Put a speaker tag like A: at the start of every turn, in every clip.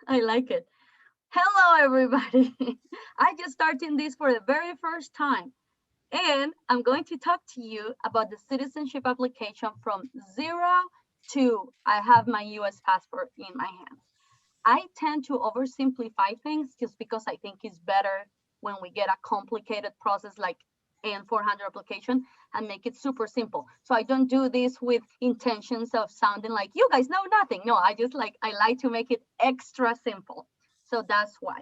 A: I like it. Hello, everybody. I just started this for the very first time, and I'm going to talk to you about the citizenship application from zero to I have my US passport in my hand. I tend to oversimplify things just because I think it's better when we get a complicated process like N400 application and make it super simple. So I don't do this with intentions of sounding like you guys know nothing. No, I like to make it extra simple. So that's why.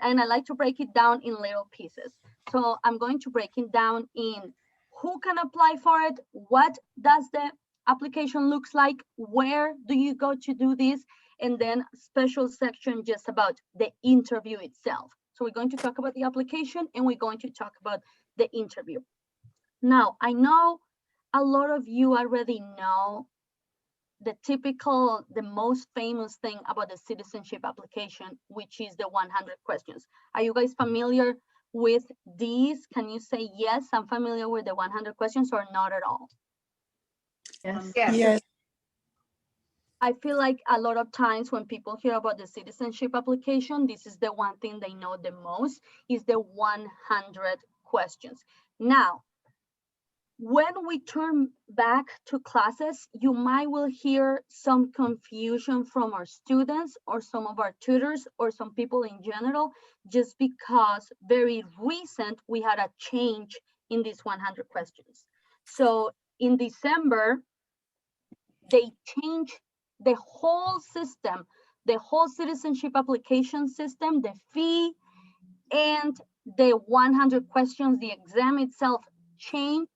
A: And I like to break it down in little pieces. So I'm going to break it down in who can apply for it, what does the application looks like, where do you go to do this, and then special section just about the interview itself. So we're going to talk about the application and we're going to talk about the interview. Now, I know a lot of you already know the most famous thing about the citizenship application, which is the 100 questions. Are you guys familiar with these? Can you say, yes, I'm familiar with the 100 questions, or not at all?
B: Yes.
C: Yes.
A: I feel like a lot of times when people hear about the citizenship application, this is the one thing they know the most, is the 100 questions. Now, when we turn back to classes, you might will hear some confusion from our students or some of our tutors or some people in general, just because very recent we had a change in these 100 questions. So in December, they changed the whole system, the whole citizenship application system, the fee, and the 100 questions, the exam itself changed.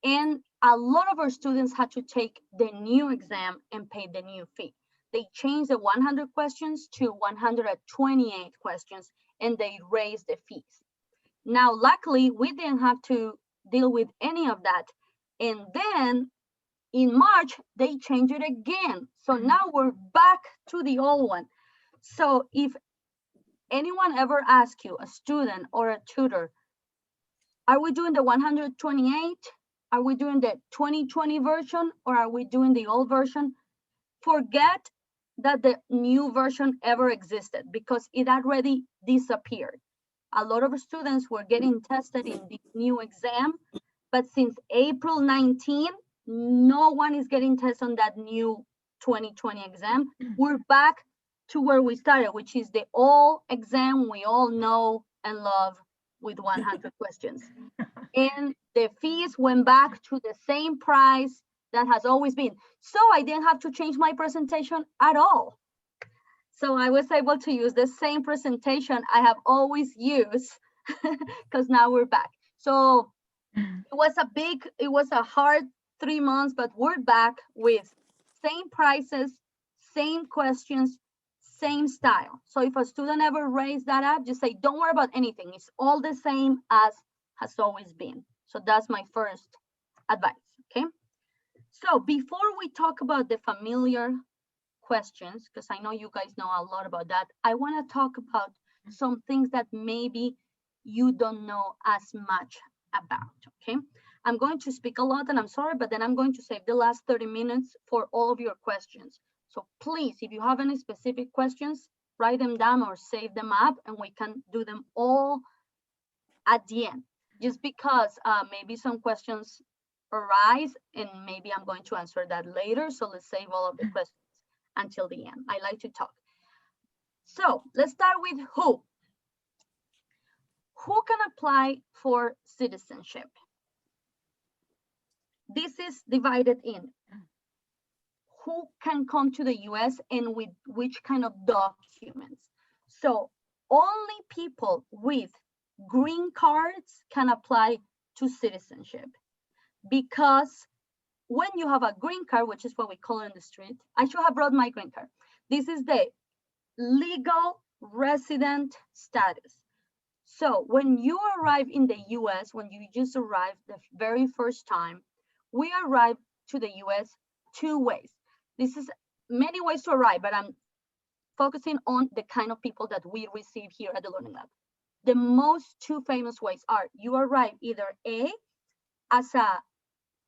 A: And a lot of our students had to take the new exam and pay the new fee. They changed the 100 questions to 128 questions, and they raised the fees. Now, luckily, we didn't have to deal with any of that. And then in March, they changed it again. So now we're back to the old one. So if anyone ever asks you, a student or a tutor, are we doing the 128? Are we doing the 2020 version, or are we doing the old version? Forget that the new version ever existed, because it already disappeared. A lot of students were getting tested in the new exam, but since April 19, no one is getting tested on that new 2020 exam. We're back to where we started, which is the old exam we all know and love with 100 questions. And the fees went back to the same price that has always been. So I didn't have to change my presentation at all. So I was able to use the same presentation I have always used, because now we're back. So it was a hard 3 months, but we're back with same prices, same questions, same style. So if a student ever raised that up, just say, don't worry about anything. It's all the same as has always been. So that's my first advice, okay? So before we talk about the familiar questions, because I know you guys know a lot about that, I want to talk about some things that maybe you don't know as much about, okay? I'm going to speak a lot, and I'm sorry, but then I'm going to save the last 30 minutes for all of your questions. So please, if you have any specific questions, write them down or save them up, and we can do them all at the end. Just because maybe some questions arise, and maybe I'm going to answer that later. So let's save all of the questions until the end. I like to talk. So let's start with who. Who can apply for citizenship? This is divided in who can come to the US and with which kind of documents. So only people with green cards can apply to citizenship, because when you have a green card, which is what we call it in the street, I should have brought my green card. This is the legal resident status. So when you arrive in the US, when you just arrived the very first time, we arrive to the US 2 ways. This is many ways to arrive, but I'm focusing on the kind of people that we receive here at the Learning Lab. The most 2 famous ways are you arrive either A, as a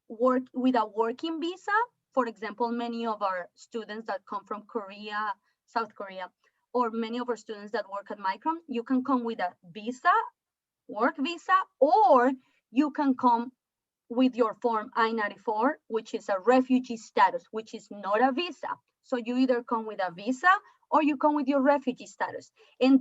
A: with a working visa. for example, many of our students that come from Korea, South Korea, or many of our students that work at Micron, you can come with a visa, work visa, or you can come with your form I-94, which is a refugee status, which is not a visa. So you either come with a visa or you come with your refugee status. And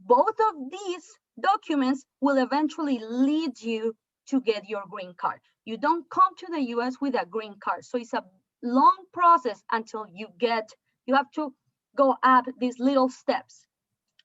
A: both of these documents will eventually lead you to get your green card. You don't come to the US with a green card. So it's a long process until you have to go up these little steps.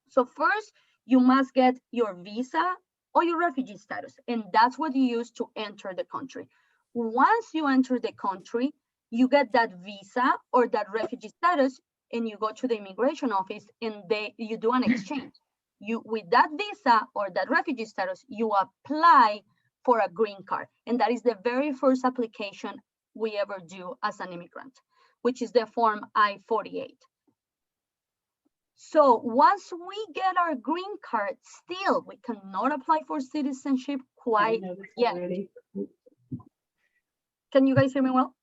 A: So first, you must get your visa or your refugee status, and that's what you use to enter the country. Once you enter the country, you get that visa or that refugee status, and you go to the immigration office and you do an exchange. With that visa or that refugee status, you apply for a green card, and that is the very first application we ever do as an immigrant, which is the form I-48. So once we get our green card, still we cannot apply for citizenship quite yet. Can you guys hear me well?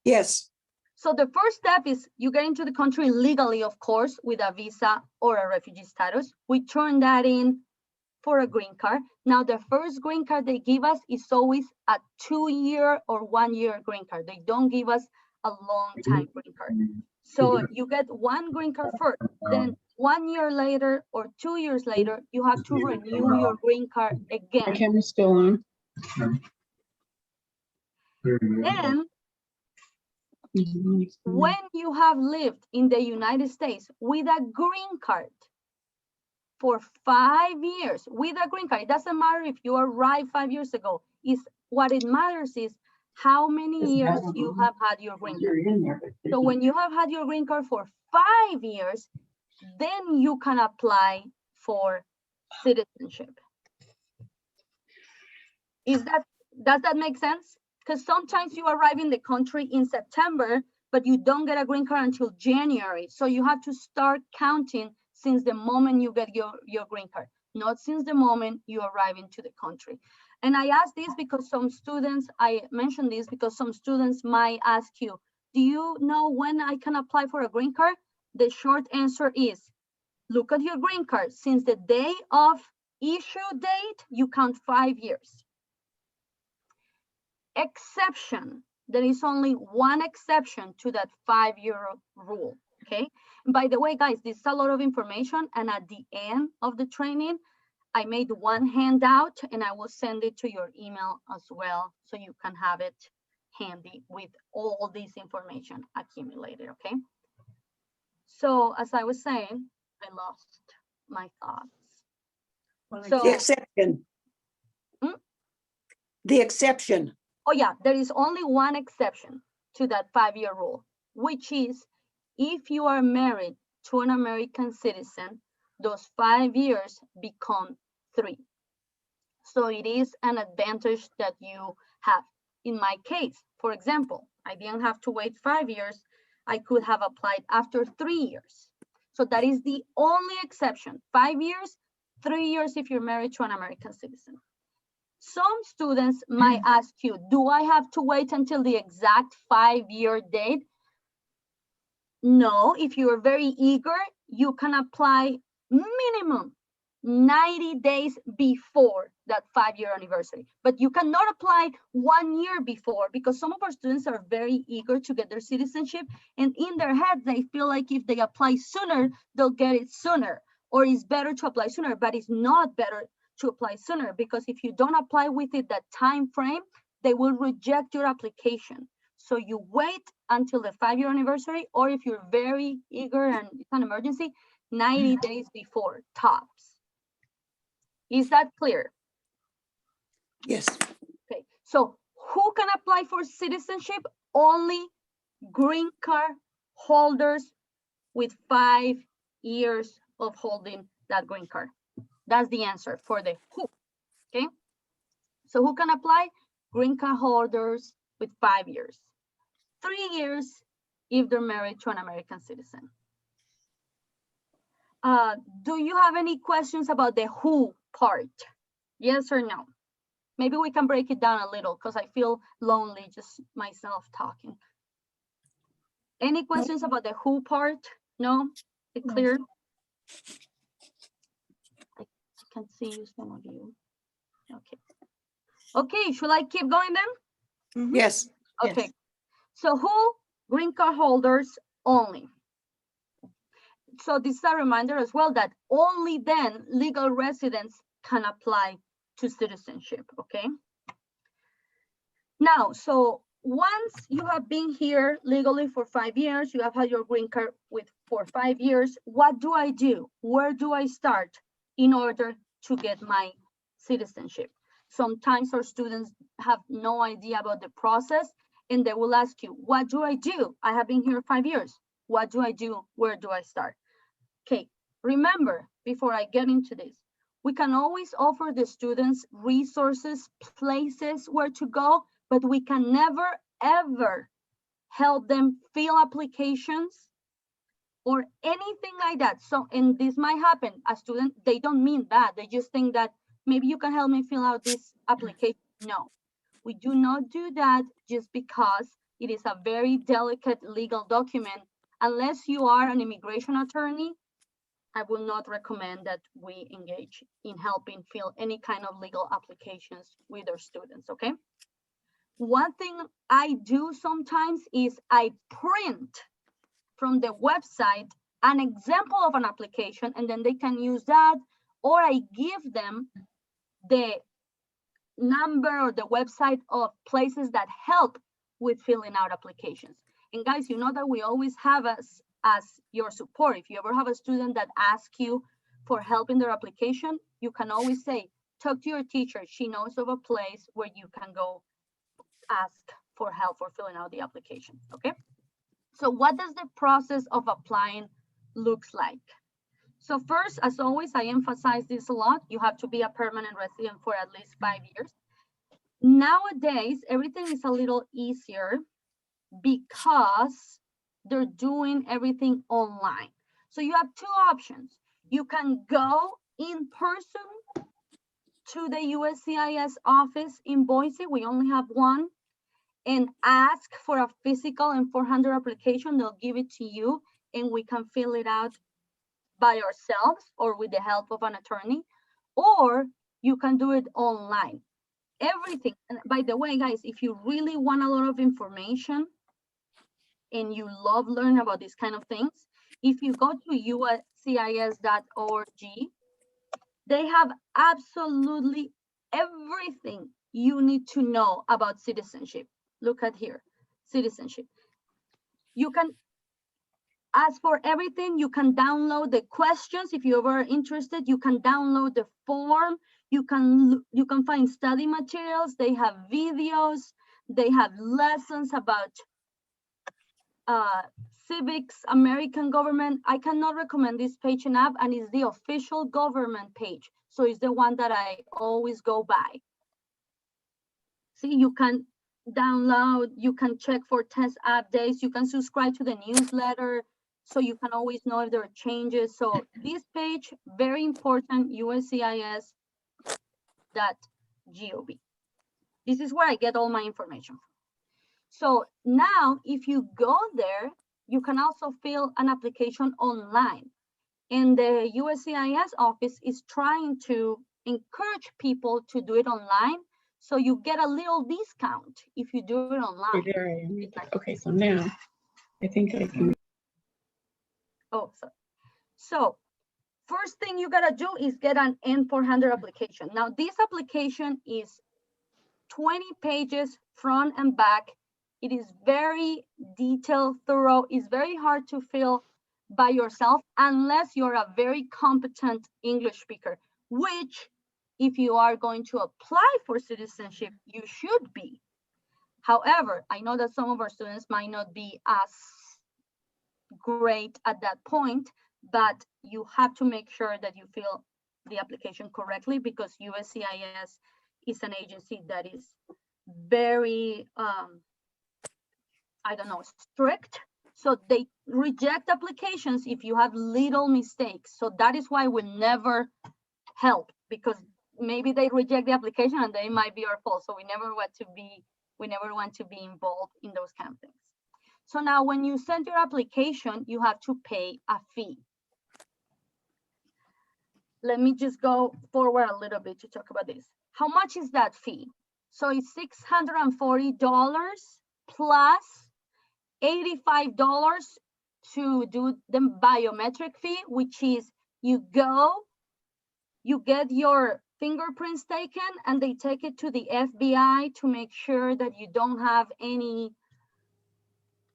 C: Yes.
A: So the first step is you get into the country legally, of course, with a visa or a refugee status. We turn that in for a green card. Now, the first green card they give us is always a 2-year or 1-year green card. They don't give us a long time green card. So you get one green card first, then 1 year later or 2 years later, you have to renew your green card again.
B: Our camera's still on.
A: Then when you have lived in the United States with a green card for 5 years, with a green card, it doesn't matter if you arrived 5 years ago, what it matters is how many years you have had your green card. So when you have had your green card for 5 years, then you can apply for citizenship. Does that make sense? Because sometimes you arrive in the country in September, but you don't get a green card until January. So you have to start counting since the moment you get your green card, not since the moment you arrive into the country. And I ask this because I mentioned this because some students might ask you, do you know when I can apply for a green card? The short answer is, look at your green card. Since the day of issue date, you count 5 years. Exception, there is only one exception to that 5-year rule, okay? And by the way, guys, this is a lot of information, and at the end of the training, I made one handout and I will send it to your email as well, so you can have it handy with all this information accumulated, okay? So as I was saying, I lost my thoughts. So,
C: The exception. The exception.
A: Oh yeah, there is only one exception to that 5-year rule, which is if you are married to an American citizen, those 5 years become 3. So it is an advantage that you have. In my case, for example, I didn't have to wait 5 years. I could have applied after 3 years. So that is the only exception. 5 years, 3 years if you're married to an American citizen. Some students might ask you, do I have to wait until the exact 5-year date? No, if you're very eager, you can apply minimum 90 days before that 5-year anniversary. But you cannot apply 1 year before, because some of our students are very eager to get their citizenship, and in their head, they feel like if they apply sooner, they'll get it sooner, or it's better to apply sooner, but it's not better to apply sooner, because if you don't apply within that time frame, they will reject your application. So you wait until the 5-year anniversary, or if you're very eager and it's an emergency, 90 days before, tops. Is that clear?
C: Yes.
A: Okay, so who can apply for citizenship? Only green card holders with 5 years of holding that green card. That's the answer for the who, okay? So who can apply? Green card holders with 5 years. 3 years if they're married to an American citizen. Do you have any questions about the who part? Yes or no? Maybe we can break it down a little because I feel lonely just myself talking. Any questions about the who part? No? It
B: No.
A: clear? I can see you, some of you. Okay. Okay, should I keep going then?
B: Mhm.
C: Yes.
A: Okay.
B: Yes.
A: So who? Green card holders only. So this is a reminder as well that only then legal residents can apply to citizenship, okay? Now, so once you have been here legally for 5 years, you have had your green card for 5 years, what do I do? Where do I start in order to get my citizenship? Sometimes our students have no idea about the process and they will ask you, what do I do? I have been here 5 years. What do I do? Where do I start? Okay, remember, before I get into this, we can always offer the students resources, places where to go, but we can never, ever help them fill applications or anything like that. So, and this might happen, a student, they don't mean that. They just think that maybe you can help me fill out this application. No, we do not do that just because it is a very delicate legal document. Unless you are an immigration attorney, I will not recommend that we engage in helping fill any kind of legal applications with our students, okay? One thing I do sometimes is I print from the website an example of an application and then they can use that, or I give them the number or the website of places that help with filling out applications. And guys, you know that we always have us as your support. If you ever have a student that asks you for help in their application, you can always say, talk to your teacher. She knows of a place where you can go ask for help for filling out the application, okay? So what does the process of applying looks like? So first, as always, I emphasize this a lot. You have to be a permanent resident for at least 5 years. Nowadays, everything is a little easier because they're doing everything online. So you have two options. You can go in person to the USCIS office in Boise. We only have one, and ask for a physical and 400 application. They'll give it to you and we can fill it out by ourselves or with the help of an attorney, or you can do it online. Everything, and by the way, guys, if you really want a lot of information and you love learning about these kind of things, if you go to uscis.org, they have absolutely everything you need to know about citizenship. Look at here, citizenship. You can ask for everything. You can download the questions if you're ever interested. You can download the form. You can find study materials. They have videos. They have lessons about civics, American government. I cannot recommend this page enough, and it's the official government page. So it's the one that I always go by. See, you can download, you can check for test updates, you can subscribe to the newsletter, so you can always know if there are changes. So this page, very important, uscis.gov. This is where I get all my information from. So now, if you go there, you can also fill an application online. And the USCIS office is trying to encourage people to do it online. So you get a little discount if you do it online.
B: Okay, there I am. Okay, so now I think I can.
A: Oh, so first thing you gotta do is get an N400 application. Now this application is 20 pages front and back. It is very detailed, thorough. It's very hard to fill by yourself unless you're a very competent English speaker, which if you are going to apply for citizenship, you should be. However, I know that some of our students might not be as great at that point, but you have to make sure that you fill the application correctly because USCIS is an agency that is very, I don't know, strict. So they reject applications if you have little mistakes. So that is why we never help, because maybe they reject the application and they might be our fault. So we never want to be involved in those kind of things. So now when you send your application, you have to pay a fee. Let me just go forward a little bit to talk about this. How much is that fee? So it's $640 plus $85 to do the biometric fee, which is you get your fingerprints taken and they take it to the FBI to make sure that you don't have any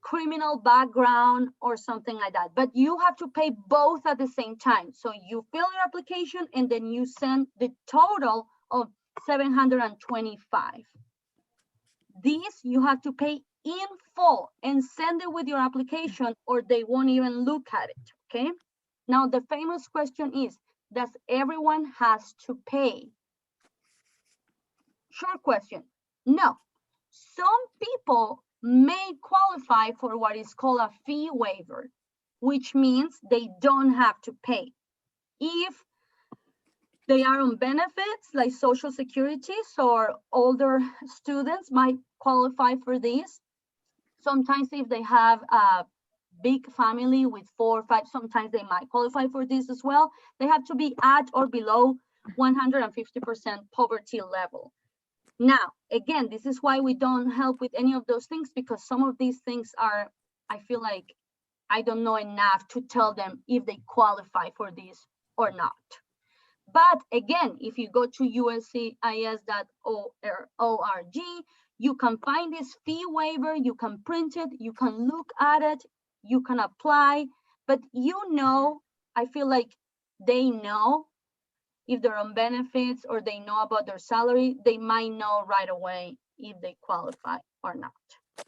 A: criminal background or something like that. But you have to pay both at the same time. So you fill your application and then you send the total of $725. These you have to pay in full and send it with your application or they won't even look at it, okay? Now the famous question is, does everyone has to pay? Short question, no. Some people may qualify for what is called a fee waiver, which means they don't have to pay. If they are on benefits like Social Security, or older students might qualify for this. Sometimes if they have a big family with 4 or 5, sometimes they might qualify for this as well. They have to be at or below 150% poverty level. Now, again, this is why we don't help with any of those things, because some of these things are, I feel like I don't know enough to tell them if they qualify for this or not. But again, if you go to uscis.org, you can find this fee waiver, you can print it, you can look at it, you can apply, but I feel like they know if they're on benefits or they know about their salary, they might know right away if they qualify or not.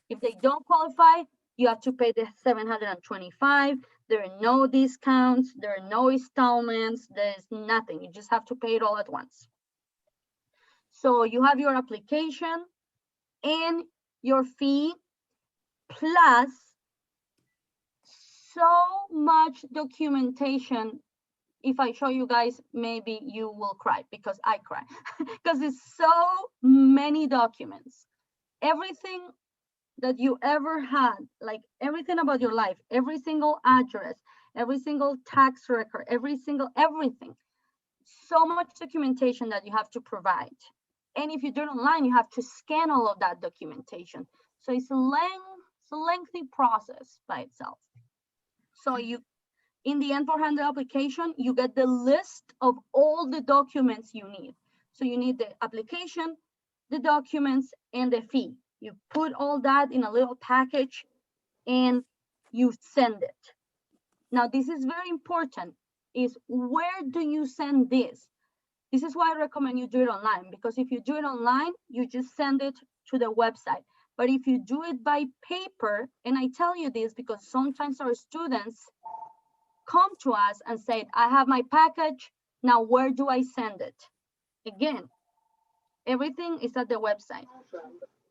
A: If they don't qualify, you have to pay the $725. There are no discounts, there are no installments, there's nothing. You just have to pay it all at once. So you have your application and your fee plus so much documentation. If I show you guys, maybe you will cry, because I cry because it's so many documents. Everything that you ever had, like everything about your life, every single address, every single tax record, everything. So much documentation that you have to provide. And if you do it online, you have to scan all of that documentation. So it's a lengthy process by itself. So in the N400 application, you get the list of all the documents you need. So you need the application, the documents, and the fee. You put all that in a little package and you send it. Now, this is very important, is where do you send this? This is why I recommend you do it online, because if you do it online, you just send it to the website. But if you do it by paper, and I tell you this because sometimes our students come to us and say, I have my package, now where do I send it? Again, everything is at the website.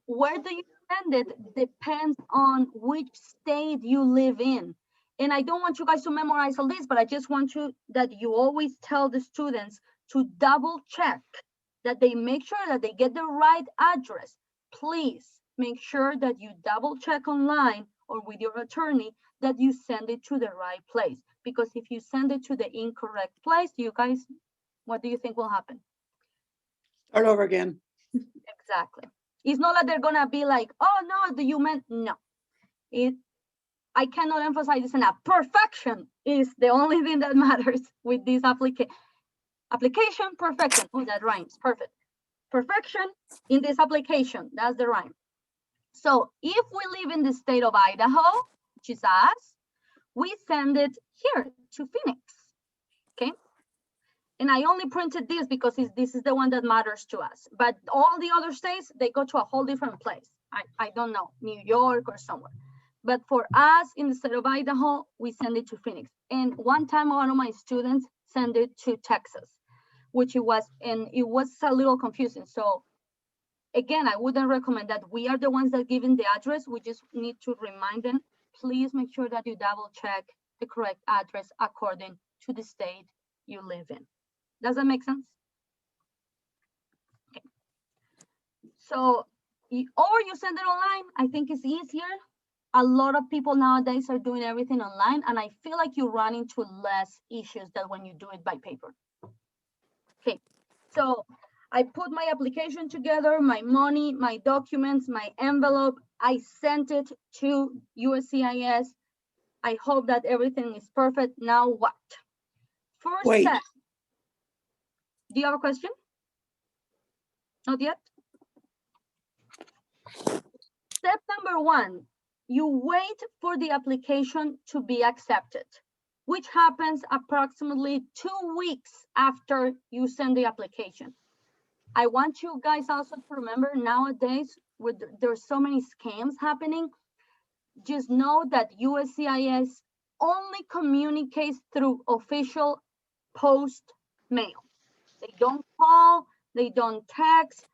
A: Where do you send it depends on which state you live in. And I don't want you guys to memorize all this, but I just want that you always tell the students to double check that they make sure that they get the right address. Please make sure that you double check online or with your attorney that you send it to the right place. Because if you send it to the incorrect place, you guys, what do you think will happen?
C: Start over again.
A: Exactly. It's not that they're gonna be like, oh no, you meant no. I cannot emphasize this enough. Perfection is the only thing that matters with this application. Perfection. Oh, that rhymes. Perfect. Perfection in this application. That's the rhyme. So if we live in the state of Idaho, which is us, we send it here to Phoenix. Okay. And I only printed this because this is the one that matters to us. But all the other states, they go to a whole different place. I don't know, New York or somewhere. But for us in the state of Idaho, we send it to Phoenix. And one time, one of my students sent it to Texas, which it was a little confusing. So again, I wouldn't recommend that. We are the ones that give in the address. We just need to remind them, please make sure that you double check the correct address according to the state you live in. Does that make sense? So, or you send it online. I think it's easier. A lot of people nowadays are doing everything online, and I feel like you run into less issues than when you do it by paper. Okay, so I put my application together, my money, my documents, my envelope. I sent it to USCIS. I hope that everything is perfect. Now what? First
C: Wait.
A: step. Do you have a question? Not yet? Step number one, you wait for the application to be accepted, which happens approximately 2 weeks after you send the application. I want you guys also to remember nowadays, there's so many scams happening, just know that USCIS only communicates through official post mail. They don't call, they don't text,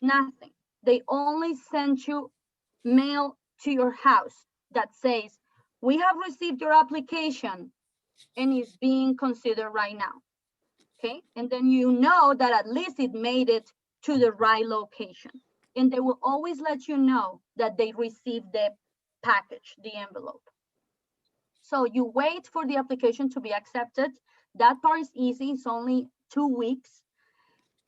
A: nothing. They only send you mail to your house that says, we have received your application and is being considered right now. Okay, and then you know that at least it made it to the right location. And they will always let you know that they received the package, the envelope. So you wait for the application to be accepted. That part is easy, it's only 2 weeks.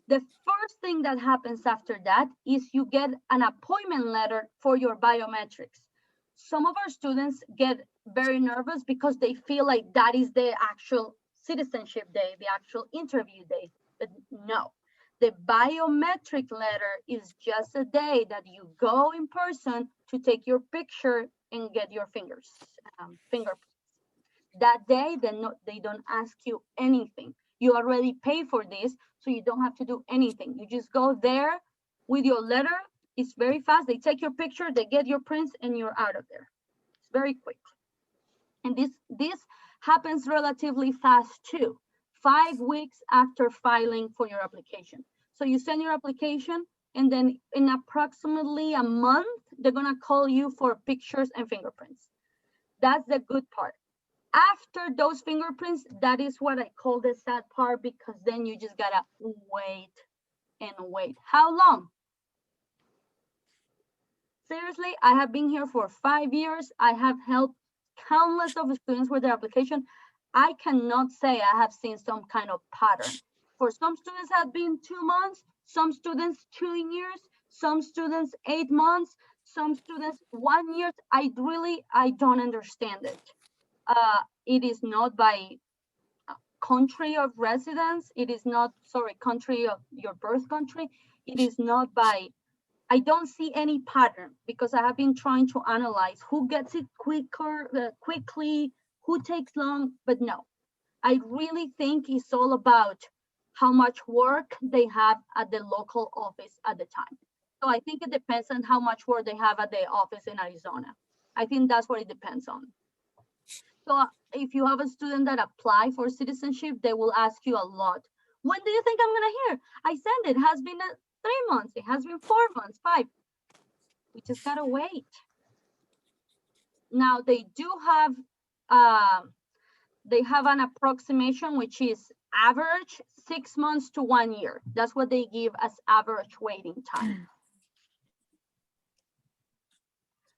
A: The first thing that happens after that is you get an appointment letter for your biometrics. Some of our students get very nervous because they feel like that is the actual citizenship day, the actual interview day. But no, the biometric letter is just a day that you go in person to take your picture and get your fingerprints. That day, they don't ask you anything. You already pay for this, so you don't have to do anything. You just go there with your letter. It's very fast. They take your picture, they get your prints, and you're out of there. It's very quick. And this happens relatively fast too. 5 weeks after filing for your application. So you send your application, and then in approximately a month, they're gonna call you for pictures and fingerprints. That's the good part. After those fingerprints, that is what I call the sad part, because then you just gotta wait and wait. How long? Seriously, I have been here for 5 years. I have helped countless of students with their application. I cannot say I have seen some kind of pattern. For some students have been 2 months, some students 2 years, some students 8 months, some students 1 year. I don't understand it. It is not by country of residence. It is not, sorry, country of your birth country. It is not by, I don't see any pattern, because I have been trying to analyze who gets it quickly, who takes long, but no. I really think it's all about how much work they have at the local office at the time. So I think it depends on how much work they have at the office in Arizona. I think that's what it depends on. So if you have a student that apply for citizenship, they will ask you a lot. When do you think I'm gonna hear? I sent it, has been 3 months, it has been 4 months, 5. We just gotta wait. Now they do have, they have an approximation, which is average 6 months to 1 year. That's what they give as average waiting time.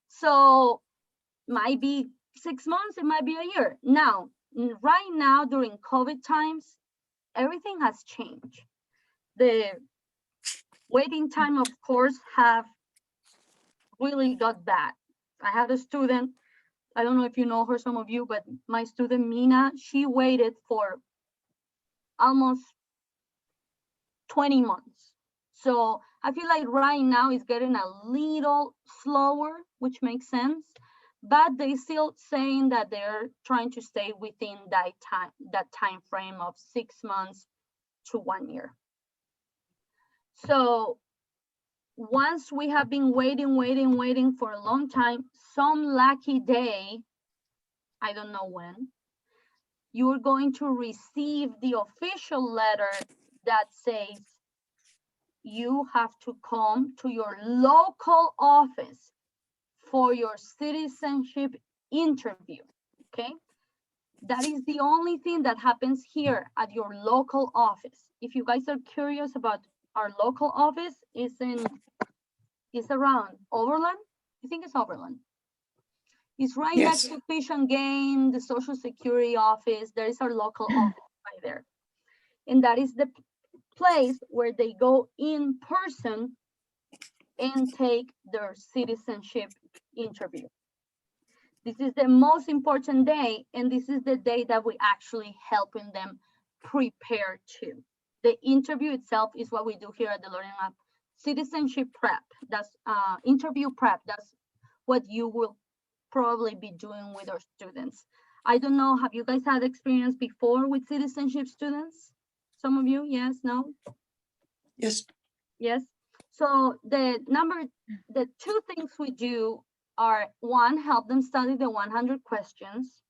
A: So might be 6 months, it might be a year. Now, right now during COVID times, everything has changed. The waiting time, of course, have really got bad. I had a student, I don't know if you know her, some of you, but my student Mina, she waited for almost 20 months. So I feel like right now it's getting a little slower, which makes sense, but they still saying that they're trying to stay within that time frame of 6 months to 1 year. So once we have been waiting for a long time, some lucky day, I don't know when, you're going to receive the official letter that says you have to come to your local office for your citizenship interview, okay? That is the only thing that happens here at your local office. If you guys are curious about our local office, it's in It's around Overland. I think it's Overland. It's right
C: Yes.
A: next to Fish and Game, the Social Security office. There is our local office right there. And that is the place where they go in person and take their citizenship interview. This is the most important day, and this is the day that we actually helping them prepare to. The interview itself is what we do here at the Learning Lab. Citizenship prep, that's interview prep. That's what you will probably be doing with our students. I don't know, have you guys had experience before with citizenship students? Some of you, yes, no?
C: Yes.
A: Yes. So the two things we do are, one, help them study the 100 questions.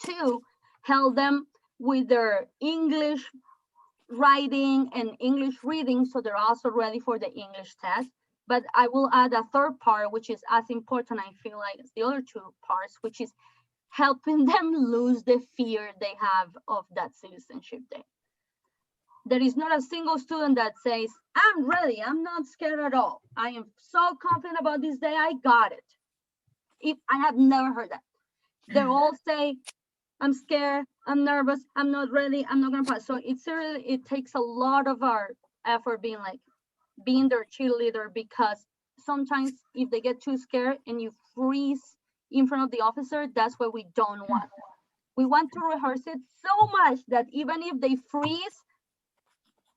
A: Two, help them with their English writing and English reading, so they're also ready for the English test. But I will add a third part, which is as important, I feel like, as the other two parts, which is helping them lose the fear they have of that citizenship day. There is not a single student that says, I'm ready, I'm not scared at all. I am so confident about this day, I got it. I have never heard that. They all say, I'm scared, I'm nervous, I'm not ready, I'm not gonna pass. So it takes a lot of our effort being their cheerleader, because sometimes if they get too scared and you freeze in front of the officer, that's what we don't want. We want to rehearse it so much that even if they freeze,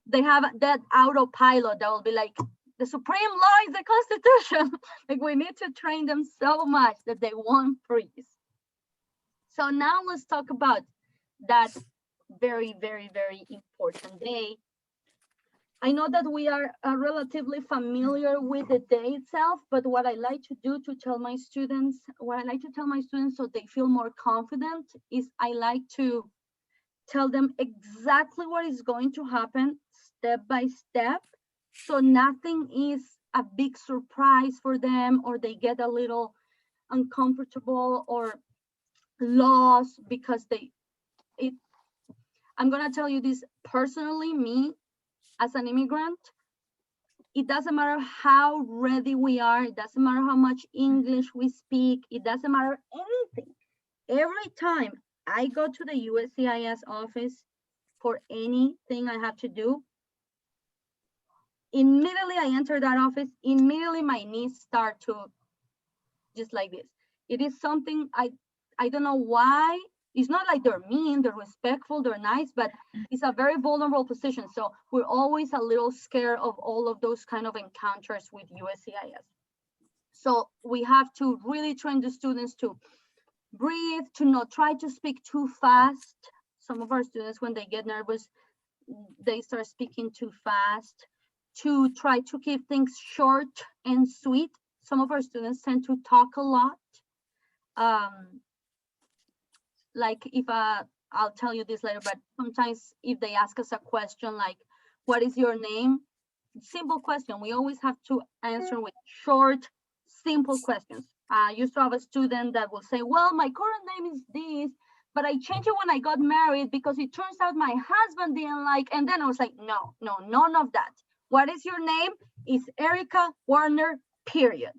A: they have that autopilot that will be like, the supreme law is the Constitution. Like, we need to train them so much that they won't freeze. So now let's talk about that very, very, very important day. I know that we are relatively familiar with the day itself, but what I like to do to tell my students, so they feel more confident, is I like to tell them exactly what is going to happen step by step. So nothing is a big surprise for them, or they get a little uncomfortable or lost because I'm gonna tell you this personally, me as an immigrant, it doesn't matter how ready we are, it doesn't matter how much English we speak, it doesn't matter anything. Every time I go to the USCIS office for anything I have to do, immediately I enter that office, immediately my knees start to just like this. It is something I don't know why. It's not like they're mean, they're respectful, they're nice, but it's a very vulnerable position. So we're always a little scared of all of those kind of encounters with USCIS. So we have to really train the students to breathe, to not try to speak too fast. Some of our students, when they get nervous, they start speaking too fast, to try to keep things short and sweet. Some of our students tend to talk a lot. Like if I'll tell you this later, but sometimes if they ask us a question like, what is your name? Simple question. We always have to answer with short, simple questions. I used to have a student that will say, well, my current name is this, but I changed it when I got married because it turns out my husband didn't like, and then I was like, no, none of that. What is your name? It's Erica Warner, period.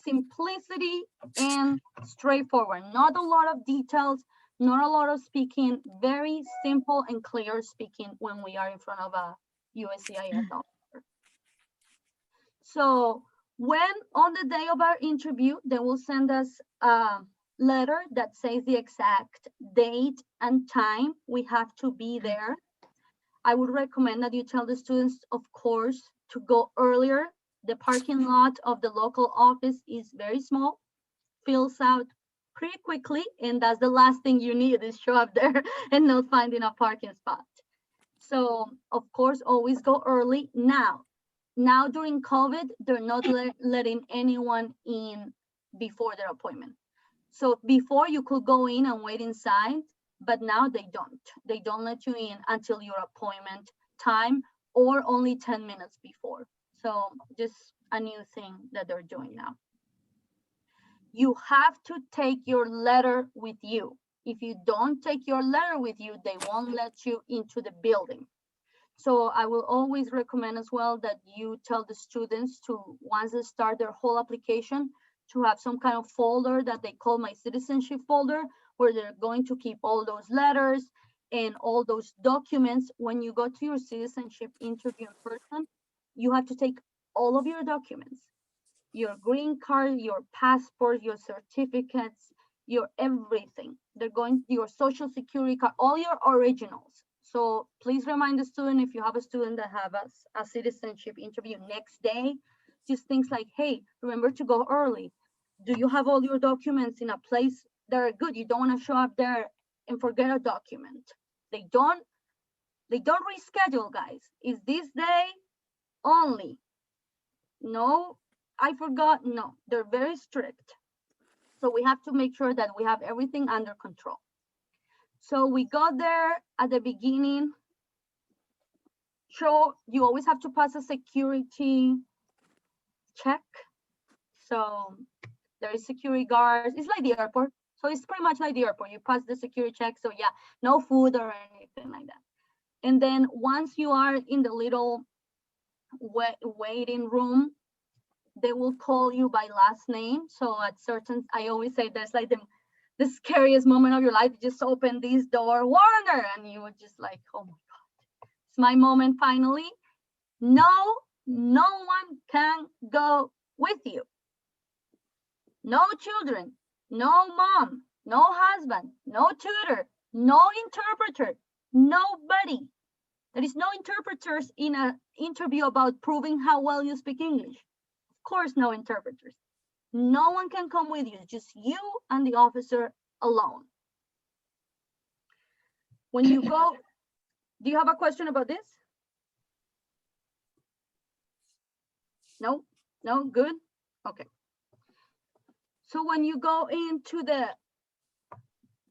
A: Simplicity and straightforward, not a lot of details, not a lot of speaking, very simple and clear speaking when we are in front of a USCIS officer. So when on the day of our interview, they will send us a letter that says the exact date and time we have to be there. I would recommend that you tell the students, of course, to go earlier. The parking lot of the local office is very small, fills out pretty quickly, and that's the last thing you need is show up there and not finding a parking spot. So of course, always go early. Now during COVID, they're not letting anyone in before their appointment. So before you could go in and wait inside, but now they don't. They don't let you in until your appointment time or only 10 minutes before. So just a new thing that they're doing now. You have to take your letter with you. If you don't take your letter with you, they won't let you into the building. So I will always recommend as well that you tell the students to, once they start their whole application, to have some kind of folder that they call my citizenship folder, where they're going to keep all those letters and all those documents. When you go to your citizenship interview in person, you have to take all of your documents, your green card, your passport, your certificates, your everything. They're going, your social security card, all your originals. So please remind the student, if you have a student that have a citizenship interview next day, just things like, hey, remember to go early. Do you have all your documents in a place that are good? You don't want to show up there and forget a document. They don't reschedule, guys. Is this day only? No, I forgot. No, they're very strict. So we have to make sure that we have everything under control. So we got there at the beginning. So you always have to pass a security check. So there is security guards. It's like the airport. So it's pretty much like the airport. You pass the security check. So yeah, no food or anything like that. And then once you are in the little waiting room, they will call you by last name. So at certain, I always say there's like the scariest moment of your life. You just open this door, Warner, and you would just like, oh my God, it's my moment finally. No one can go with you. No children, no mom, no husband, no tutor, no interpreter, nobody. There is no interpreters in an interview about proving how well you speak English. Of course, no interpreters. No one can come with you, just you and the officer alone. When you go, do you have a question about this? No, good, okay. So when you go into the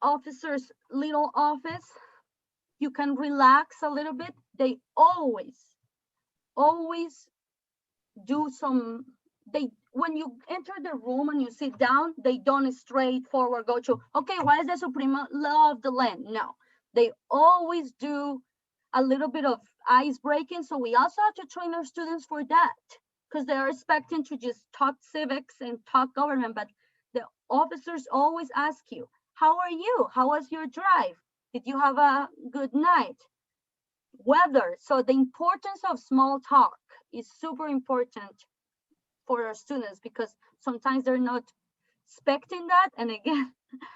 A: officer's little office, you can relax a little bit. They always do some, when you enter the room and you sit down, they don't straightforward go to, okay, what is the supreme law of the land? No, they always do a little bit of ice breaking. So we also have to train our students for that, because they are expecting to just talk civics and talk government, but the officers always ask you, how are you? How was your drive? Did you have a good night? Weather. So the importance of small talk is super important for our students, because sometimes they're not expecting that. And again,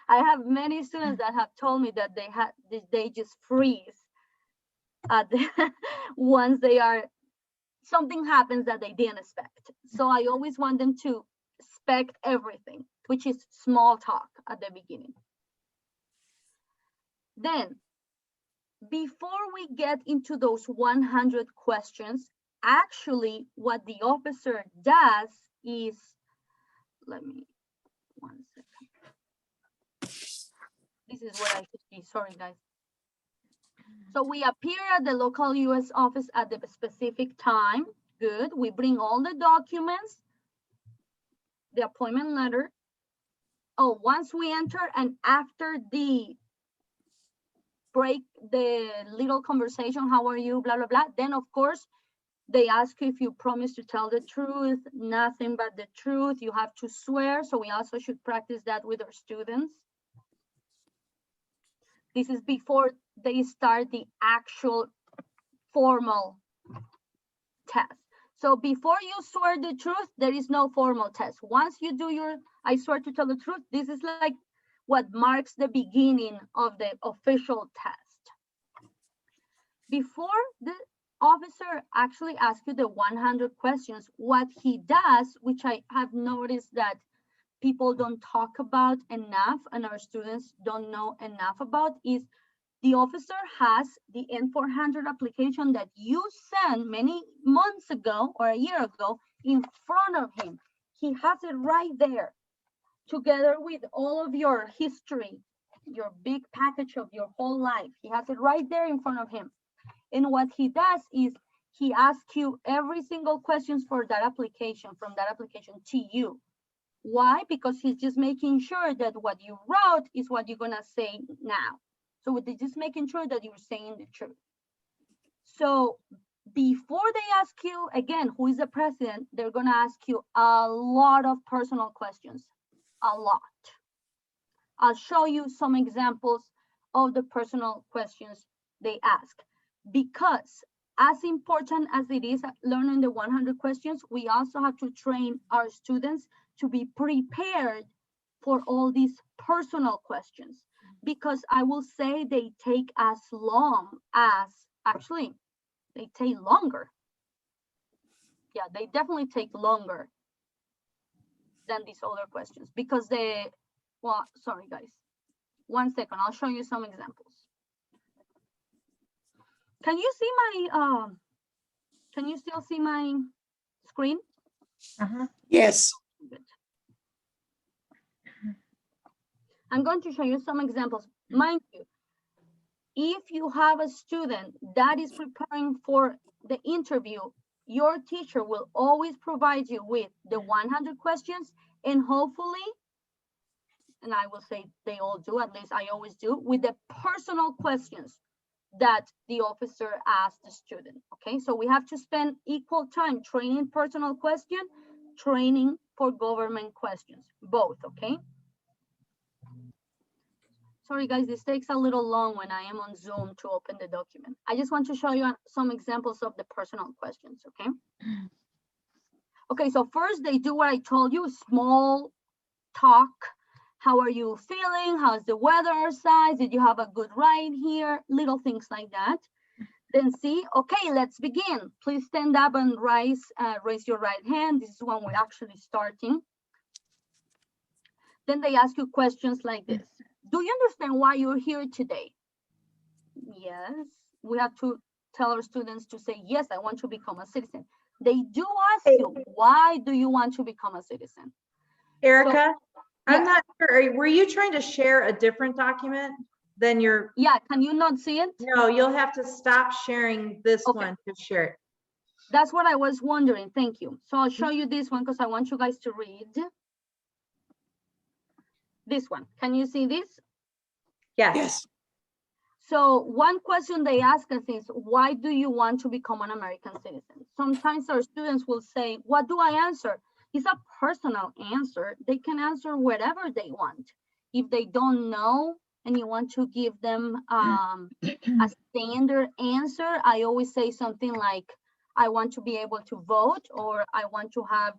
A: I have many students that have told me that they just freeze at once something happens that they didn't expect. So I always want them to expect everything, which is small talk at the beginning. Then, before we get into those 100 questions, actually what the officer does is, let me, 1 second. This is what I should be, sorry guys. So we appear at the local US office at the specific time. Good, we bring all the documents, the appointment letter. Oh, once we enter and after the break, the little conversation, how are you, blah, blah, blah. Then of course, they ask you if you promise to tell the truth, nothing but the truth. You have to swear. So we also should practice that with our students. This is before they start the actual formal test. So before you swear the truth, there is no formal test. Once you do your, I swear to tell the truth, this is like what marks the beginning of the official test. Before the officer actually asks you the 100 questions, what he does, which I have noticed that people don't talk about enough and our students don't know enough about, is the officer has the N400 application that you sent many months ago or a year ago in front of him. He has it right there, together with all of your history, your big package of your whole life. He has it right there in front of him. And what he does is he asks you every single question for that application, from that application to you. Why? Because he's just making sure that what you wrote is what you're gonna say now. So they're just making sure that you're saying the truth. So before they ask you, again, who is the president, they're gonna ask you a lot of personal questions, a lot. I'll show you some examples of the personal questions they ask. Because as important as it is learning the 100 questions, we also have to train our students to be prepared for all these personal questions. Because I will say they take as long as, actually, they take longer. Yeah, they definitely take longer than these other questions because well, sorry guys. 1 second, I'll show you some examples. Can you see my, can you still see my screen?
C: Yes.
A: Good. I'm going to show you some examples. Mind you, if you have a student that is preparing for the interview, your teacher will always provide you with the 100 questions and hopefully, and I will say they all do, at least I always do, with the personal questions that the officer asked the student, okay? So we have to spend equal time training personal question, training for government questions, both, okay? Sorry guys, this takes a little long when I am on Zoom to open the document. I just want to show you some examples of the personal questions, okay? Okay, so first they do what I told you, small talk. How are you feeling? How's the weather outside? Did you have a good ride here? Little things like that. Then see, okay, let's begin. Please stand up and raise your right hand. This is when we're actually starting. Then they ask you questions like this. Do you understand why you're here today? Yes. We have to tell our students to say, yes, I want to become a citizen. They do ask you, why do you want to become a citizen?
D: Erica, I'm
A: yes.
D: not sure. Were you trying to share a different document than your?
A: Yeah, can you not see it?
D: No, you'll have to stop sharing this
A: Okay.
D: one to share it.
A: That's what I was wondering. Thank you. So I'll show you this one because I want you guys to read. This one. Can you see this?
D: Yes.
C: Yes.
A: So one question they ask us is, why do you want to become an American citizen? Sometimes our students will say, what do I answer? It's a personal answer. They can answer whatever they want. If they don't know and you want to give them a standard answer, I always say something like, I want to be able to vote, or I want to have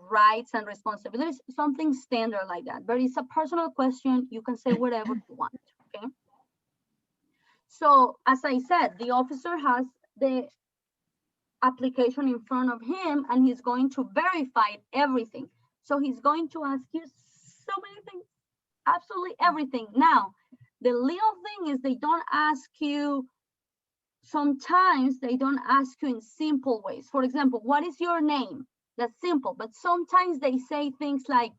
A: rights and responsibilities, something standard like that. But it's a personal question. You can say whatever you want, okay? So as I said, the officer has the application in front of him and he's going to verify everything. So he's going to ask you so many things, absolutely everything. Now, the little thing is they don't ask you, sometimes they don't ask you in simple ways. For example, what is your name? That's simple, but sometimes they say things like,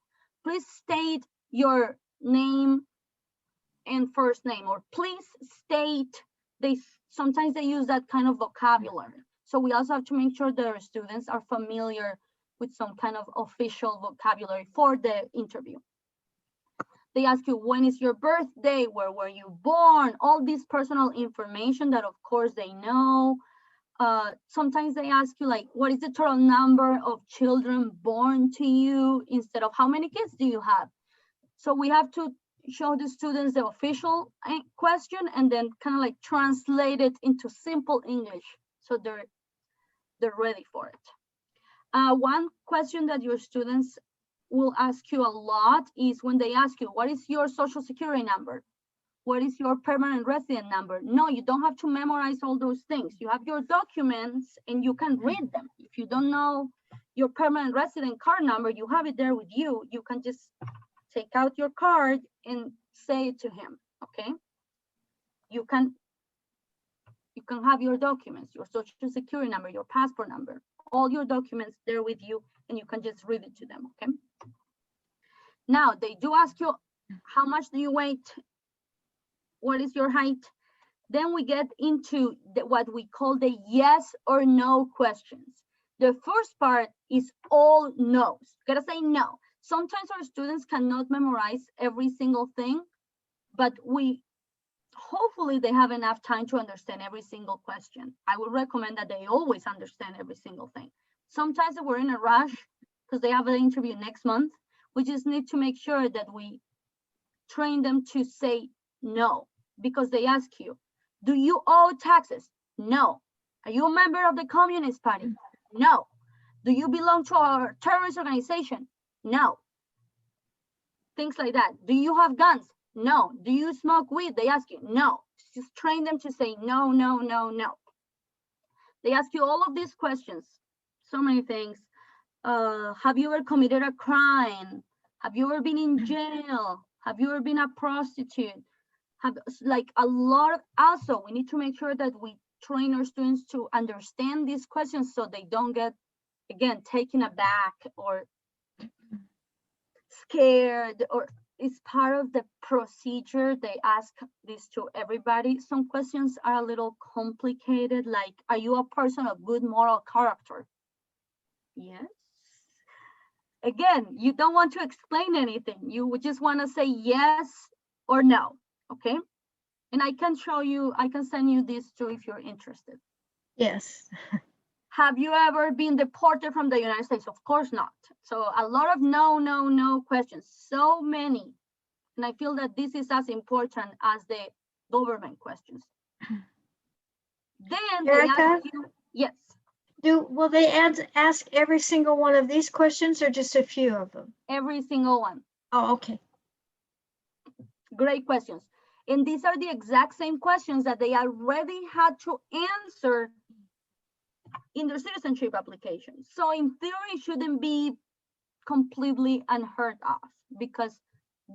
A: please state your name and first name, or please state. Sometimes they use that kind of vocabulary. So we also have to make sure that our students are familiar with some kind of official vocabulary for the interview. They ask you, when is your birthday? Where were you born? All this personal information that of course they know. Sometimes they ask you like, what is the total number of children born to you, instead of how many kids do you have? So we have to show the students the official question and then kind of like translate it into simple English so they're ready for it. One question that your students will ask you a lot is when they ask you, what is your social security number? What is your permanent resident number? No, you don't have to memorize all those things. You have your documents and you can read them. If you don't know your permanent resident card number, you have it there with you. You can just take out your card and say it to him, okay? You can have your documents, your social security number, your passport number, all your documents there with you, and you can just read it to them, okay? Now, they do ask you, how much do you weigh? What is your height? Then we get into what we call the yes or no questions. The first part is all no's. You gotta say no. Sometimes our students cannot memorize every single thing, but we hopefully they have enough time to understand every single question. I would recommend that they always understand every single thing. Sometimes we're in a rush because they have an interview next month. We just need to make sure that we train them to say no, because they ask you, do you owe taxes? No. Are you a member of the Communist Party? No. Do you belong to a terrorist organization? No. Things like that. Do you have guns? No. Do you smoke weed? They ask you. No. Just train them to say no, no, no, no. They ask you all of these questions. So many things. Have you ever committed a crime? Have you ever been in jail? Have you ever been a prostitute? Have, like, a lot of, also we need to make sure that we train our students to understand these questions so they don't get, again, taken aback or scared, or it's part of the procedure. They ask this to everybody. Some questions are a little complicated, like, are you a person of good moral character? Yes. Again, you don't want to explain anything. You would just want to say yes or no, okay? And I can show you, I can send you this too if you're interested.
C: Yes.
A: Have you ever been deported from the United States? Of course not. So a lot of no, no, no questions, so many. And I feel that this is as important as the government questions. Then they
C: Erica?
A: ask you, yes,
C: Will they ask every single one of these questions or just a few of them?
A: every single one.
C: Oh, okay.
A: Great questions. And these are the exact same questions that they already had to answer in their citizenship application. So in theory, it shouldn't be completely unheard of, because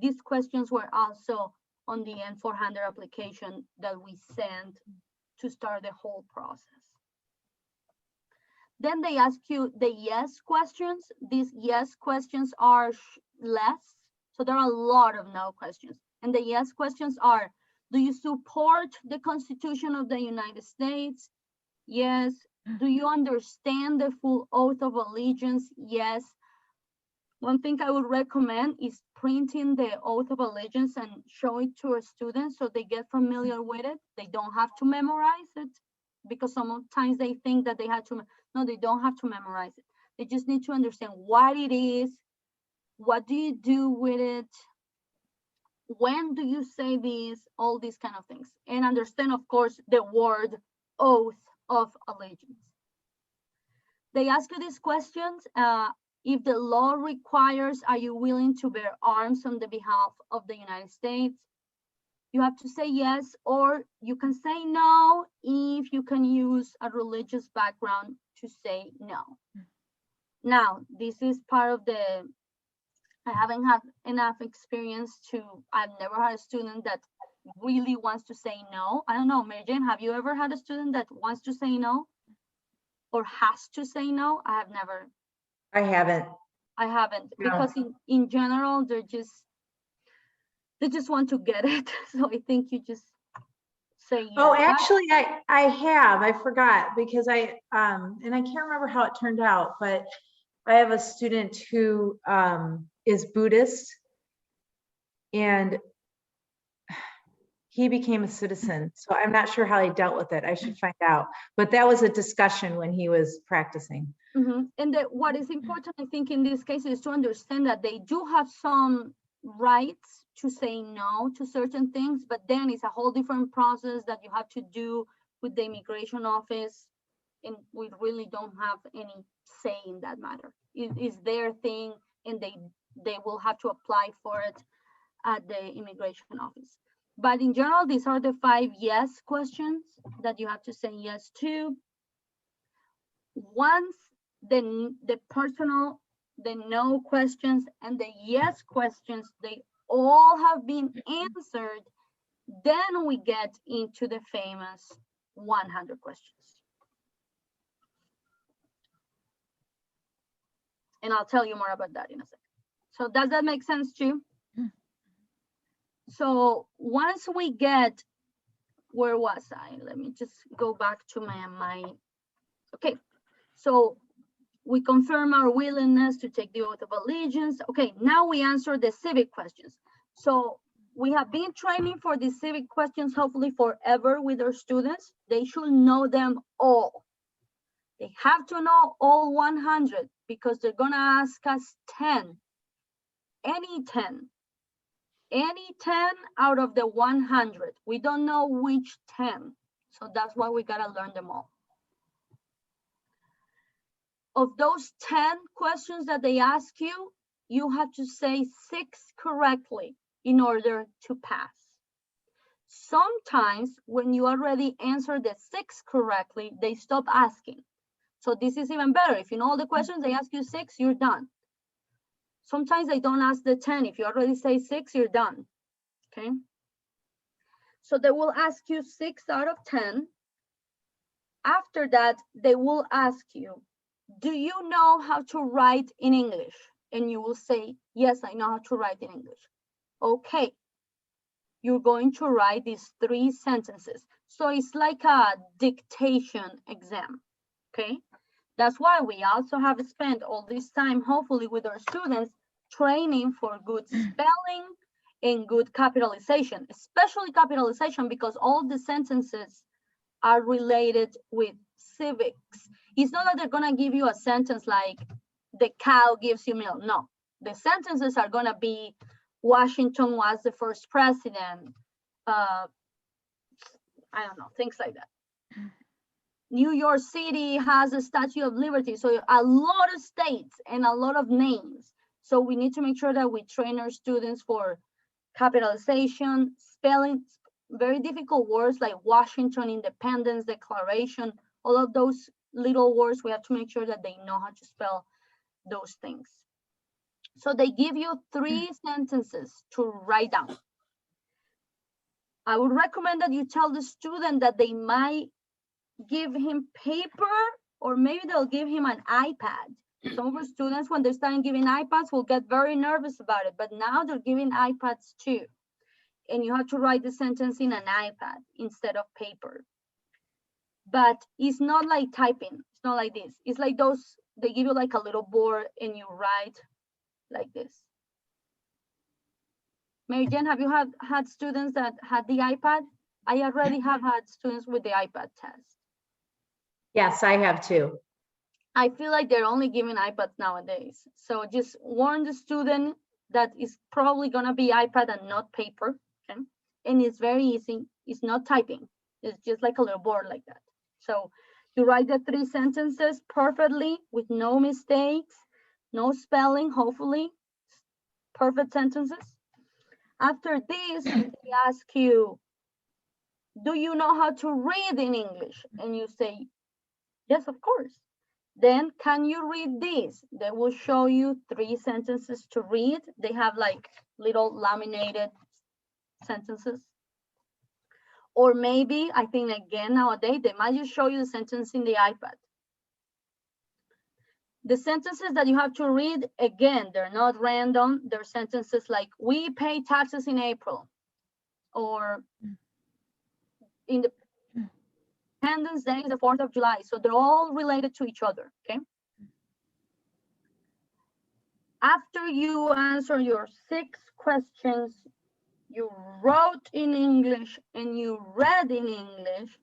A: these questions were also on the N400 application that we sent to start the whole process. Then they ask you the yes questions. These yes questions are less. So there are a lot of no questions. And the yes questions are, do you support the Constitution of the United States? Yes. Do you understand the full oath of allegiance? Yes. One thing I would recommend is printing the oath of allegiance and show it to our students so they get familiar with it. They don't have to memorize it, because sometimes they think that they have to. No, they don't have to memorize it. They just need to understand what it is. What do you do with it? When do you say this? All these kind of things. And understand, of course, the word oath of allegiance. They ask you these questions. If the law requires, are you willing to bear arms on the behalf of the United States? You have to say yes, or you can say no if you can use a religious background to say no. Now, this is part of the, I haven't had enough experience to, I've never had a student that really wants to say no. I don't know, Mary Jane, have you ever had a student that wants to say no or has to say no? I have never.
D: I haven't.
A: I haven't,
D: No.
A: because in general, they just want to get it. So I think you just say yes.
D: Oh, actually, I have. I forgot, because and I can't remember how it turned out, but I have a student who is Buddhist, and he became a citizen. So I'm not sure how he dealt with it. I should find out. But that was a discussion when he was practicing.
A: Mm-hmm. And what is important, I think, in this case is to understand that they do have some rights to say no to certain things, but then it's a whole different process that you have to do with the immigration office. And we really don't have any say in that matter. It is their thing, and they will have to apply for it at the immigration office. But in general, these are the 5 yes questions that you have to say yes to. Once the no questions and the yes questions, they all have been answered, then we get into the famous 100 questions. And I'll tell you more about that in a second. So does that make sense to you? So once we get, where was I? Let me just go back to my okay. So we confirm our willingness to take the oath of allegiance. Okay, now we answer the civic questions. So we have been training for the civic questions, hopefully forever with our students. They should know them all. They have to know all 100 because they're gonna ask us 10, any 10 out of the 100. We don't know which 10. So that's why we gotta learn them all. Of those 10 questions that they ask you, you have to say 6 correctly in order to pass. Sometimes when you already answer the 6 correctly, they stop asking. So this is even better. If you know all the questions, they ask you 6, you're done. Sometimes they don't ask the 10. If you already say 6, you're done, okay? So they will ask you 6 out of 10. After that, they will ask you, do you know how to write in English? And you will say, yes, I know how to write in English. Okay, you're going to write these 3 sentences. So it's like a dictation exam, okay? That's why we also have spent all this time, hopefully with our students, training for good spelling and good capitalization, especially capitalization, because all the sentences are related with civics. It's not that they're gonna give you a sentence like, the cow gives you milk. No, the sentences are gonna be, Washington was the first president. I don't know, things like that. New York City has a Statue of Liberty. So a lot of states and a lot of names. So we need to make sure that we train our students for capitalization, spelling, very difficult words like Washington, Independence Declaration, all of those little words, we have to make sure that they know how to spell those things. So they give you 3 sentences to write down. I would recommend that you tell the student that they might give him paper, or maybe they'll give him an iPad. Some of our students, when they're starting giving iPads, will get very nervous about it, but now they're giving iPads too. And you have to write the sentence in an iPad instead of paper. But it's not like typing. It's not like this. It's like those, they give you like a little board and you write like this. Mary Jane, have you had students that had the iPad? I already have had students with the iPad test.
D: Yes, I have too.
A: I feel like they're only giving iPads nowadays. So just warn the student that it's probably gonna be iPad and not paper, okay? And it's very easy. It's not typing. It's just like a little board like that. So you write the 3 sentences perfectly with no mistakes, no spelling, hopefully, perfect sentences. After this, they ask you, do you know how to read in English? And you say, yes, of course. Then can you read this? They will show you 3 sentences to read. They have like little laminated sentences. Or maybe, I think again nowadays, they might just show you the sentence in the iPad. The sentences that you have to read, again, they're not random. They're sentences like, we pay taxes in April. Or Independence Day is the 4th of July. So they're all related to each other, okay? After you answer your 6 questions, you wrote in English and you read in English,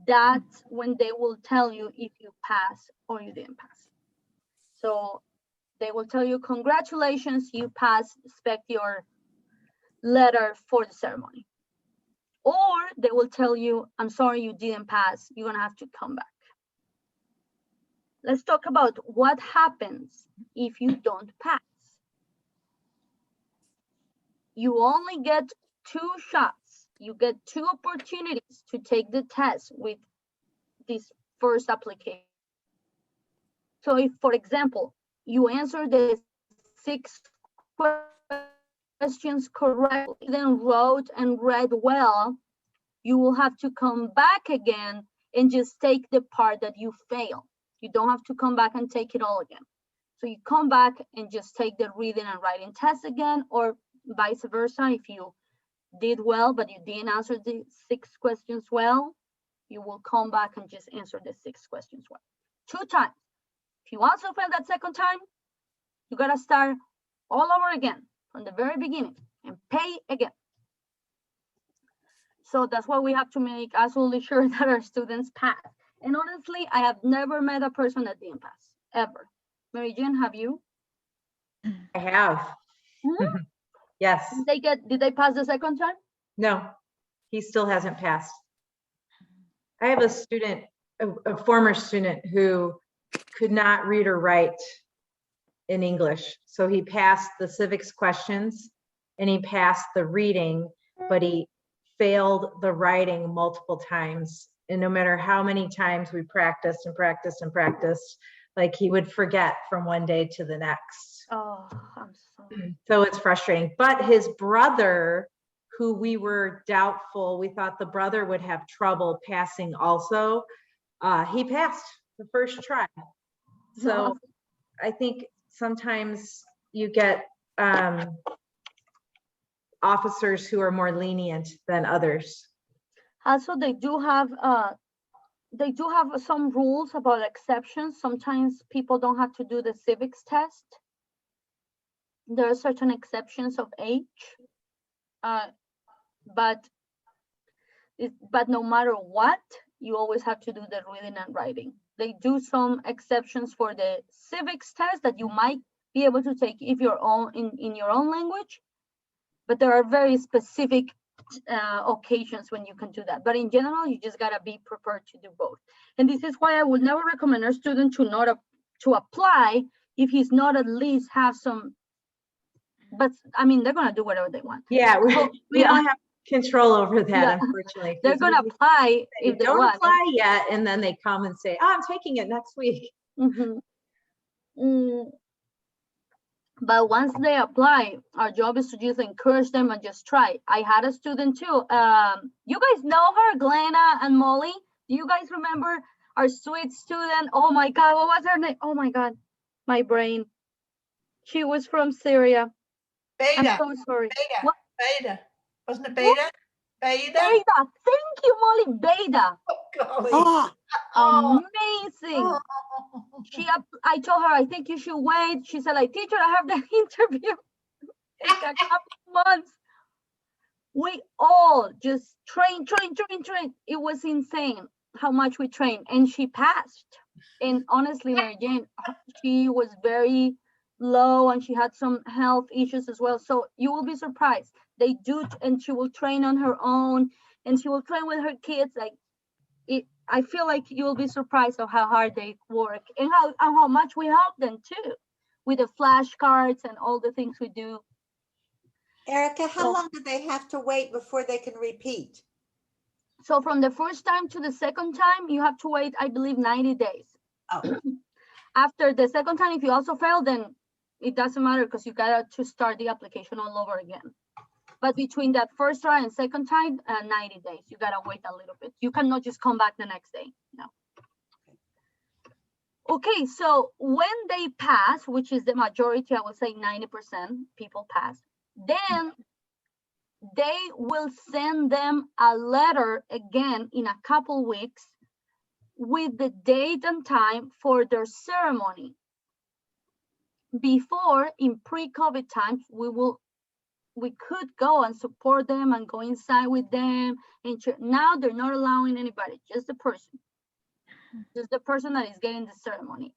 A: that's when they will tell you if you pass or you didn't pass. So they will tell you, congratulations, you passed, expect your letter for the ceremony. Or they will tell you, I'm sorry, you didn't pass, you're gonna have to come back. Let's talk about what happens if you don't pass. You only get 2 shots. You get 2 opportunities to take the test with this first application. So if, for example, you answer the 6 questions correctly, then wrote and read well, you will have to come back again and just take the part that you failed. You don't have to come back and take it all again. So you come back and just take the reading and writing test again, or vice versa. If you did well, but you didn't answer the 6 questions well, you will come back and just answer the 6 questions well. 2 times. If you also fail that second time, you gotta start all over again from the very beginning and pay again. So that's why we have to make absolutely sure that our students pass. And honestly, I have never met a person that didn't pass, ever. Mary Jane, have you?
D: I have.
A: Hmm?
D: Yes.
A: Did they pass the second time?
D: No, he still hasn't passed. I have a student, a former student who could not read or write in English. So he passed the civics questions and he passed the reading, but he failed the writing multiple times. And no matter how many times we practiced and practiced and practiced, like he would forget from one day to the next.
A: Oh, I'm sorry.
D: So it's frustrating. But his brother, who we were doubtful, we thought the brother would have trouble passing also. He passed the first try. So I think sometimes you get officers who are more lenient than others.
A: Also, they do have some rules about exceptions. Sometimes people don't have to do the civics test. There are certain exceptions of age, but no matter what, you always have to do the reading and writing. They do some exceptions for the civics test that you might be able to take if you're in your own language, but there are very specific occasions when you can do that. But in general, you just gotta be prepared to do both. And this is why I would never recommend a student to apply if he's not at least have some. But I mean, they're gonna do whatever they want.
D: Yeah, we
A: Yeah.
D: don't have control over that,
A: Yeah.
D: unfortunately.
A: They're gonna apply
D: They
A: if they
D: don't
A: want.
D: apply yet, and then they come and say, "Oh, I'm taking it next week."
A: But once they apply, our job is to just encourage them and just try. I had a student too. You guys know her, Glenna and Molly. Do you guys remember our sweet student? Oh my God, what was her name? Oh my God, my brain. She was from Syria.
E: Beta.
A: I'm so sorry.
E: Beta.
A: What?
E: Beta. Wasn't it Beta? Beta?
A: Beta. Thank you, Molly. Beta.
E: Oh, golly.
A: Oh,
E: Oh.
A: amazing. I told her, I think you should wait. She said, like, teacher, I have the interview in a couple of months. We all just train. It was insane how much we trained, and she passed. And honestly, Mary Jane, she was very low and she had some health issues as well. So you will be surprised. They do, and she will train on her own, and she will train with her kids. Like, I feel like you'll be surprised of how hard they work and how much we help them too, with the flashcards and all the things we do.
F: Erica, how long do they have to wait before they can repeat?
A: So from the first time to the second time, you have to wait, I believe, 90 days.
F: Oh.
A: After the second time, if you also fail, then it doesn't matter because you got to start the application all over again. But between that first try and second time, 90 days, you gotta wait a little bit. You cannot just come back the next day, no. Okay, so when they pass, which is the majority, I would say 90% people pass, then they will send them a letter again in a couple weeks with the date and time for their ceremony. Before, in pre-COVID times, we could go and support them and go inside with them. And now they're not allowing anybody, just the person that is getting the ceremony.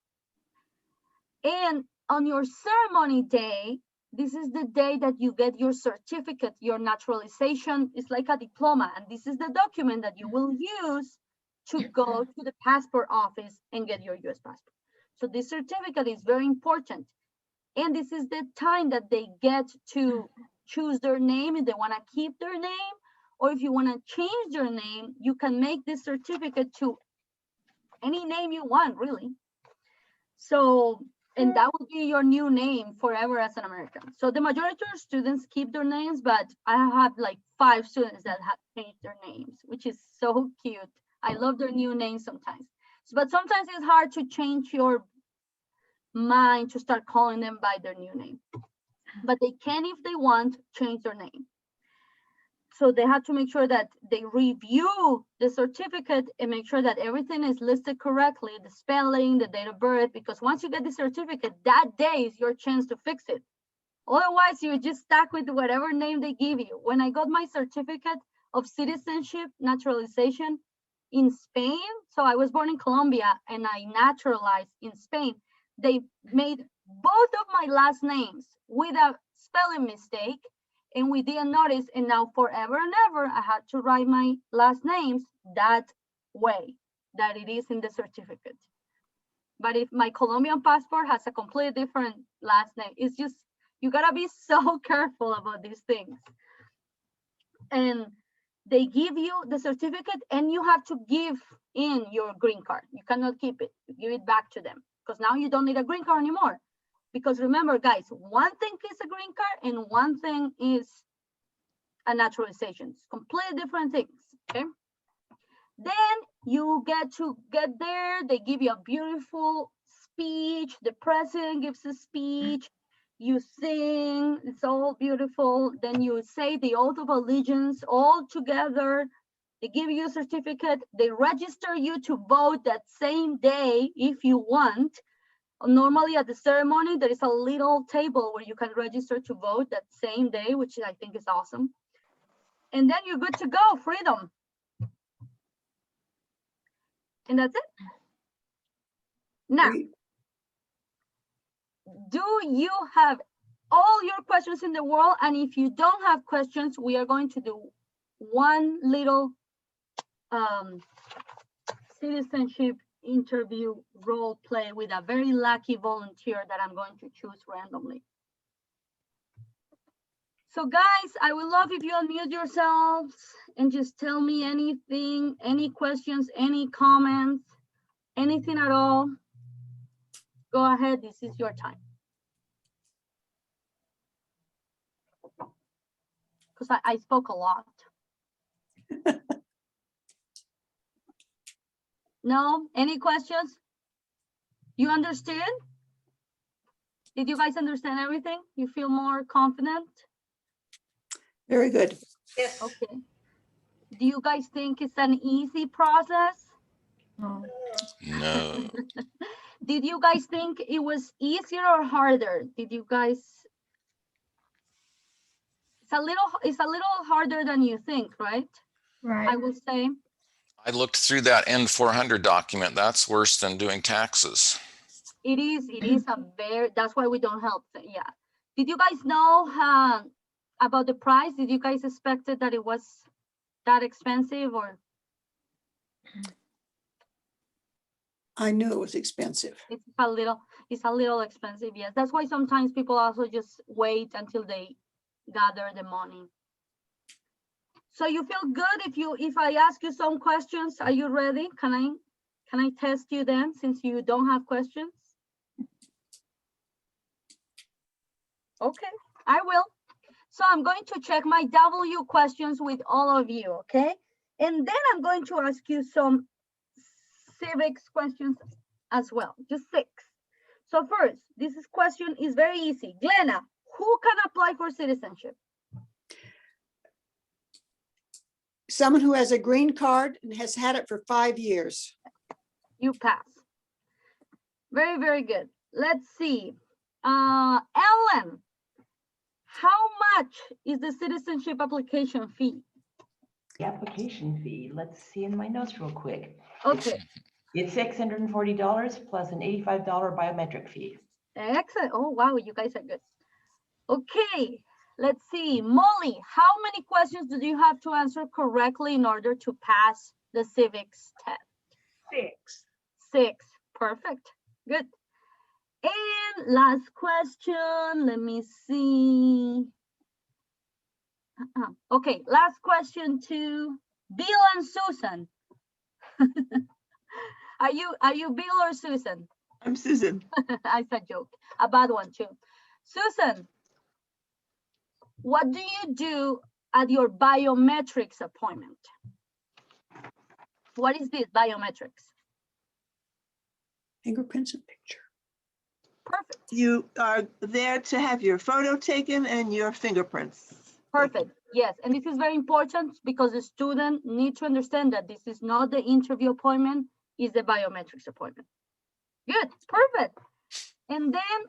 A: And on your ceremony day, this is the day that you get your certificate, your naturalization. It's like a diploma, and this is the document that you will use to go to the passport office and get your US passport. So this certificate is very important. And this is the time that they get to choose their name if they want to keep their name, or if you want to change their name, you can make this certificate to any name you want, really. So, and that will be your new name forever as an American. So the majority of students keep their names, but I have like 5 students that have changed their names, which is so cute. I love their new names sometimes. But sometimes it's hard to change your mind to start calling them by their new name. But they can, if they want, change their name. So they have to make sure that they review the certificate and make sure that everything is listed correctly, the spelling, the date of birth, because once you get the certificate, that day is your chance to fix it. Otherwise, you're just stuck with whatever name they give you. When I got my certificate, of citizenship naturalization in Spain. So I was born in Colombia and I naturalized in Spain. They made both of my last names with a spelling mistake, and we didn't notice. And now forever and ever, I had to write my last names that way that it is in the certificate. But if my Colombian passport has a completely different last name, it's just, you gotta be so careful about these things. And they give you the certificate and you have to give in your green card. You cannot keep it, you give it back to them, because now you don't need a green card anymore. Because remember, guys, one thing is a green card and one thing is a naturalization. It's completely different things, okay? Then you get there, they give you a beautiful speech, the president gives a speech, you sing, it's all beautiful. Then you say the oath of allegiance all together. They give you a certificate. They register you to vote that same day if you want. Normally at the ceremony, there is a little table where you can register to vote that same day, which I think is awesome. And then you're good to go, freedom. And that's it. Now, do you have all your questions in the world? And if you don't have questions, we are going to do one little citizenship interview role play with a very lucky volunteer that I'm going to choose randomly. So guys, I would love if you unmute yourselves and just tell me anything, any questions, any comments, anything at all. Go ahead, this is your time. Because I spoke a lot. No, any questions? You understood? Did you guys understand everything? You feel more confident?
G: Very good.
E: Yes.
A: Okay. Do you guys think it's an easy process?
C: No.
H: No.
A: Did you guys think it was easier or harder? Did you guys? It's a little harder than you think, right?
C: Right.
A: I will say.
H: I looked through that N400 document. That's worse than doing taxes.
A: It is a very, that's why we don't help. Yeah. Did you guys know about the price? Did you guys expected that it was that expensive or?
G: I knew it was expensive.
A: It's a little expensive, yes. That's why sometimes people also just wait until they gather the money. So you feel good if I ask you some questions? Are you ready? Can I test you then, since you don't have questions? Okay, I will. So I'm going to check my W questions with all of you, okay? And then I'm going to ask you some civics questions as well, just 6. So first, question is very easy. Glenna, who can apply for citizenship?
G: Someone who has a green card and has had it for 5 years.
A: You pass. Very, very good. Let's see. Ellen, how much is the citizenship application fee?
I: The application fee, let's see in my notes real quick.
A: Okay.
I: It's $640 plus an $85 biometric fee.
A: Excellent. Oh, wow, you guys are good. Okay, let's see. Molly, how many questions do you have to answer correctly in order to pass the civics test? 6. Perfect. Good. And last question. Let me see. Okay, last question to Bill and Susan. Are you Bill or Susan?
J: I'm Susan.
A: I said joke. A bad one too. Susan, what do you do at your biometrics appointment? What is this biometrics?
G: Fingerprints and picture.
A: Perfect.
J: You are there to have your photo taken and your fingerprints.
A: Perfect. Yes, and this is very important because the student needs to understand that this is not the interview appointment, it's the biometrics appointment. Good, perfect. And then,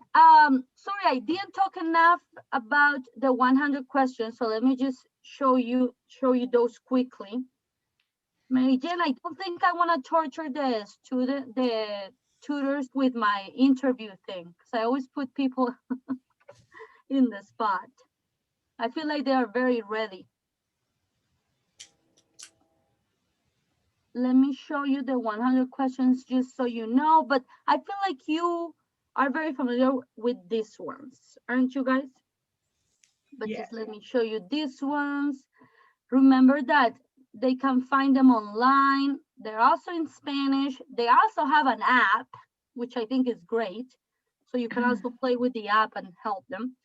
A: sorry, I didn't talk enough about the 100 questions. So let me just show you those quickly. Mary Jane, I don't think I want to torture the tutors with my interview thing, because I always put people in the spot. I feel like they are very ready. Let me show you the 100 questions just so you know, but I feel like you are very familiar with these ones, aren't you guys? But
B: Yeah.
A: just let me show you these ones. Remember that they can find them online. They're also in Spanish. They also have an app, which I think is great. So you can also play with the app and help them.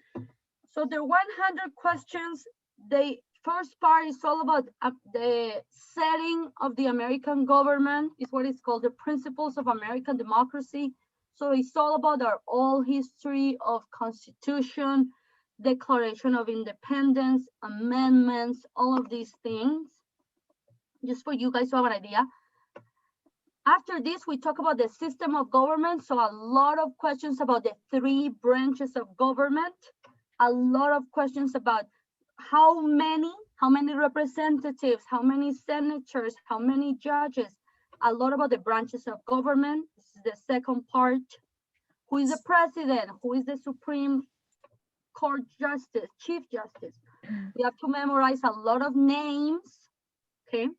A: So the 100 questions, the first part is all about the setting of the American government, is what is called the principles of American democracy. So it's all about our old history of Constitution, Declaration of Independence, amendments, all of these things, just for you guys to have an idea. After this, we talk about the system of government. So a lot of questions about the 3 branches of government, a lot of questions about how many representatives, how many senators, how many judges, a lot about the branches of government. This is the second part. Who is the president? Who is the Supreme Court Justice, Chief Justice? We have to memorize a lot of names, okay?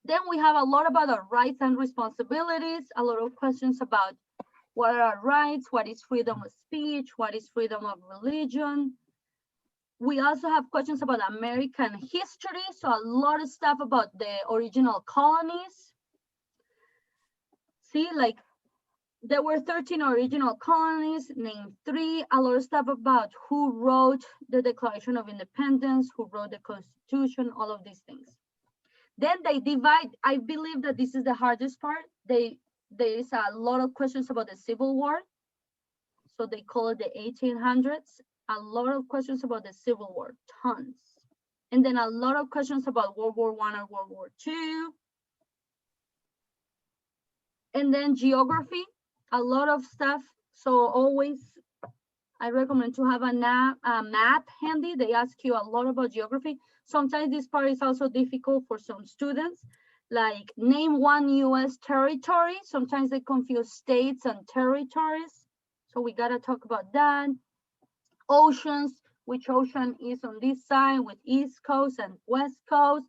A: Then we have a lot about our rights and responsibilities, a lot of questions about what are our rights, what is freedom of speech, what is freedom of religion. We also have questions about American history, so a lot of stuff about the original colonies. See, like there were 13 original colonies, name 3, a lot of stuff about who wrote the Declaration of Independence, who wrote the Constitution, all of these things. Then they divide, I believe that this is the hardest part. There is a lot of questions about the Civil War. So they call it the 1800s. A lot of questions about the Civil War, tons. And then a lot of questions about World War I and World War II. And then geography, a lot of stuff. So always, I recommend to have a map handy. They ask you a lot about geography. Sometimes this part is also difficult for some students, like name 1 US territory. Sometimes they confuse states and territories. So we gotta talk about that. Oceans, which ocean is on this side with East Coast and West Coast,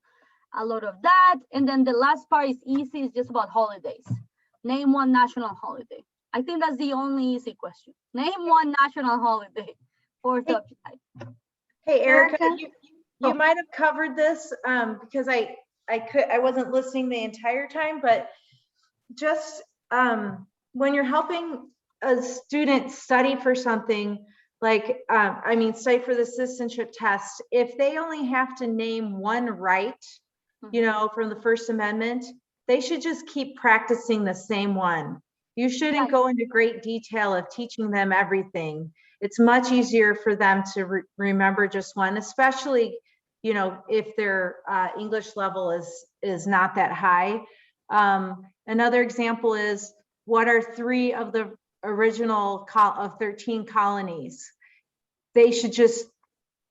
A: a lot of that. And then the last part is easy, it's just about holidays. Name 1 national holiday. I think that's the only easy question. Name 1 national holiday. 4th of July.
D: Hey, Erica,
C: Erica?
D: you might have covered this because I wasn't listening the entire time, but just when you're helping a student study for something, like, study for the citizenship test, if they only have to name 1 right, from the First Amendment, they should just keep practicing the same one. You shouldn't go into great detail of teaching them everything. It's much easier for them to remember just one, especially, if their English level is not that high. Another example is, what are 3 of the original of 13 colonies? They should just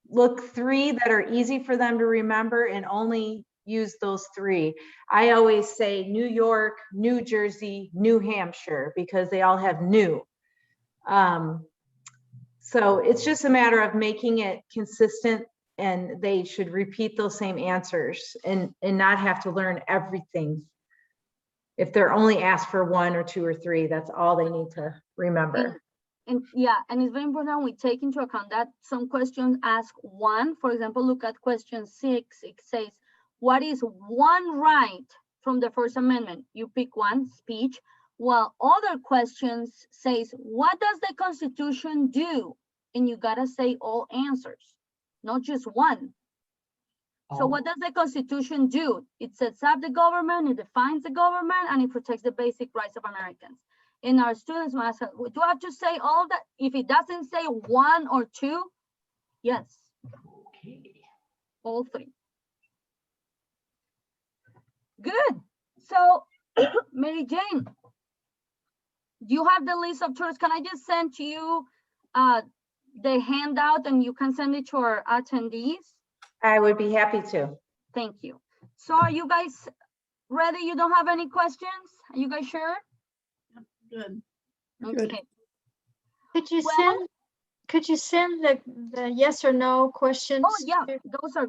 D: look 3 that are easy for them to remember and only use those 3. I always say New York, New Jersey, New Hampshire, because they all have new. So it's just a matter of making it consistent, and they should repeat those same answers and not have to learn everything. If they're only asked for 1 or 2 or 3, that's all they need to remember.
A: And it's very important we take into account that some questions ask 1. For example, look at question 6. It says, what is 1 right from the First Amendment? You pick 1, speech, while other questions says, what does the Constitution do? And you gotta say all answers, not just 1. So what does the Constitution do? It sets up the government, it defines the government, and it protects the basic rights of Americans. And our students must have, do I have to say all that? If it doesn't say 1 or 2, yes.
I: Okay.
A: All 3. Good. So, Mary Jane, Do you have the list of tutors? Can I just send to you the handout and you can send it to our attendees?
D: I would be happy to.
A: Thank you. So are you guys ready? You don't have any questions? Are you guys sure?
B: Good.
G: Good.
A: Okay.
C: Could you
A: Well-
C: send the yes or no questions?
A: Oh, yeah, those are